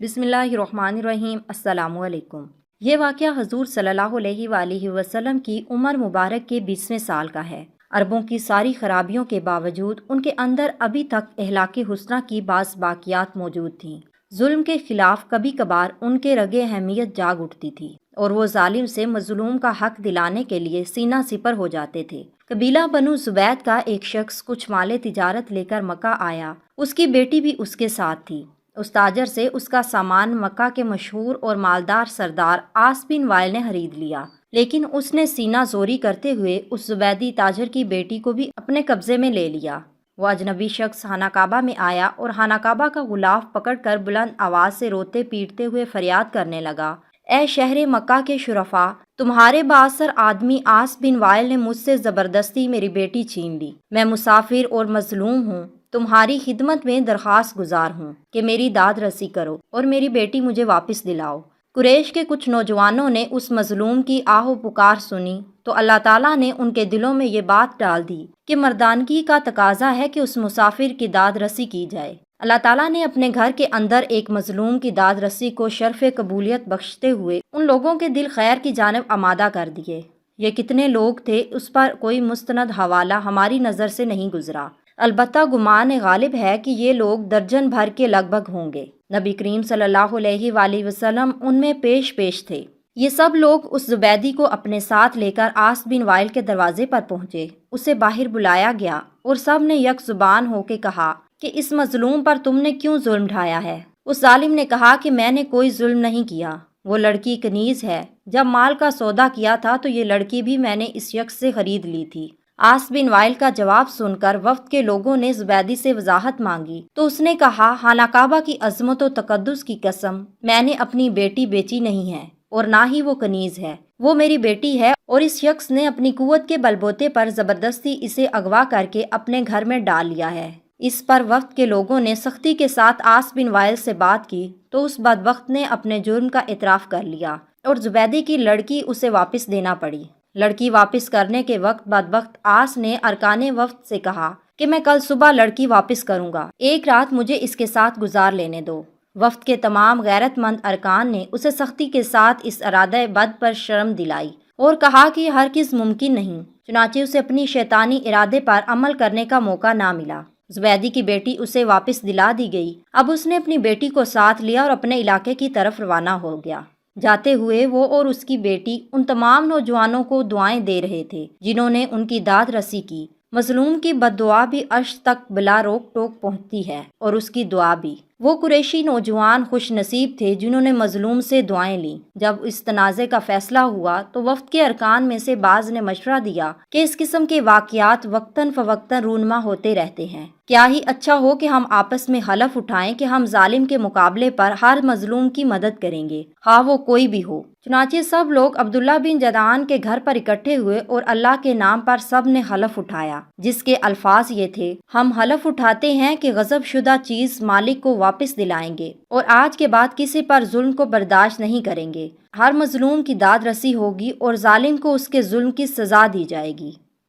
बिस्मिल्लाहिर्रहमानिर्रहीम। अस्सलामु अलैकुम। ये वाक़या हुज़ूर सल्लल्लाहु अलैहि वालिहि वसल्लम की उम्र मुबारक के 20वें साल का है। अरबों की सारी खराबियों के बावजूद उनके अंदर अभी तक अहलाके हुस्ना की बाज़ बाक़ियात मौजूद थीं। जुल्म के खिलाफ कभी कभार उनके रगे अहमियत जाग उठती थी और वो जालिम से मजलूम का हक दिलाने के लिए सीना सिपर हो जाते थे। कबीला बनु जुबैद का एक शख्स कुछ माले तिजारत लेकर मक्का आया। उसकी बेटी भी उसके साथ थी। उस ताजर से उसका सामान मक्का के मशहूर और मालदार सरदार आस बिन वाइल ने खरीद लिया, लेकिन उसने सीना जोरी करते हुए उस जुबैदी ताजर की बेटी को भी अपने कब्जे में ले लिया। वो अजनबी शख्स खाना काबा में आया और खाना काबा का गुलाफ पकड़कर बुलंद आवाज से रोते पीटते हुए फरियाद करने लगा, ए शहरे मक्का के शुरफा, तुम्हारे बासर आदमी आस बिन वाइल ने मुझसे जबरदस्ती मेरी बेटी छीन ली। मैं मुसाफिर और मजलूम हूँ, तुम्हारी खिदमत में दरख्वास्त गुजार हूँ कि मेरी दाद रसी करो और मेरी बेटी मुझे वापस दिलाओ। कुरैश के कुछ नौजवानों ने उस मजलूम की आहो पुकार सुनी तो अल्लाह ताला ने उनके दिलों में ये बात डाल दी कि मर्दानगी का तकाजा है कि उस मुसाफिर की दाद रसी की जाए। अल्लाह ताला ने अपने घर के अंदर एक मजलूम की दाद रसी को शर्फ कबूलियत बख्शते हुए उन लोगों के दिल खैर की जानिब आमादा कर दिए। ये कितने लोग थे उस पर कोई मुस्तनद हवाला हमारी नज़र से नहीं गुजरा, अलबत्ता गुमान गालिब है कि ये लोग दर्जन भर के लगभग होंगे। नबी करीम सल्लल्लाहु अलैहि वसल्लम उनमें पेश थे। ये सब लोग उस जुबैदी को अपने साथ लेकर आस बिन वाइल के दरवाजे पर पहुंचे। उसे बाहर बुलाया गया और सब ने यक जुबान होकर कहा कि इस मजलूम पर तुमने क्यों जुल्म ढाया है। उस जालिम ने कहा कि मैंने कोई जुल्म नहीं किया, वो लड़की कनीज है। जब माल का सौदा किया था तो ये लड़की भी मैंने इस शख्स से खरीद ली थी। आस बिन वाइल का जवाब सुनकर वफ्द के लोगों ने जुबैदी से वजाहत मांगी तो उसने कहा, खाना काबा की अजमत व तकद्दुस की कसम, मैंने अपनी बेटी बेची नहीं है और ना ही वो कनीज है। वो मेरी बेटी है और इस शख्स ने अपनी कुव्वत के बलबूते पर जबरदस्ती इसे अगवा करके अपने घर में डाल लिया है। इस पर वक्त के लोगों ने सख्ती के साथ आस बिन वाइल से बात की तो उस बदबख्त ने अपने जुर्म का इतराफ कर लिया और जुबैदी की लड़की उसे वापस देना पड़ी। लड़की वापस करने के वक्त बदबख्त आस ने अरकाने वफ्द से कहा कि मैं कल सुबह लड़की वापस करूंगा, एक रात मुझे इसके साथ गुजार लेने दो। वफ्द के तमाम गैरतमंद अरकान ने उसे सख्ती के साथ इस इरादे बद पर शर्म दिलाई और कहा कि हरगिज़ मुमकिन नहीं। चुनाचे उसे अपनी शैतानी इरादे पर अमल करने का मौका ना मिला। जुबैदी की बेटी उसे वापस दिला दी गई। अब उसने अपनी बेटी को साथ लिया और अपने इलाके की तरफ रवाना हो गया। जाते हुए वो और उसकी बेटी उन तमाम नौजवानों को दुआएं दे रहे थे जिन्होंने उनकी दाद रसी की। मजलूम की बद्दुआ भी अर्श तक बिला रोक टोक पहुंचती है और उसकी दुआ भी। वो कुरैशी नौजवान खुश नसीब थे जिन्होंने मजलूम से दुआएं ली। जब इस तनाज़े का फैसला हुआ तो वफ्द के अरकान में से बाज ने मशवरा दिया कि इस किस्म के वाक़यात वक्तन फ़वक्तन रूनमा होते रहते हैं। क्या ही अच्छा हो कि हम आपस में हलफ उठाएं कि हम जालिम के मुकाबले पर हर मजलूम की मदद करेंगे, हाँ वो कोई भी हो। चुनाचे सब लोग अब्दुल्ला बिन जदान के घर पर इकट्ठे हुए और अल्लाह के नाम पर सब ने हलफ उठाया, जिसके अल्फाज ये थे, हम हलफ उठाते हैं कि गजब शुदा चीज मालिक को वापस दिलाएंगे और आज के बाद किसी पर जुल्म को बर्दाश्त नहीं करेंगे। हर मजलूम की दाद रसी होगी और जालिम को उसके जुल्म की सजा दी जाएगी।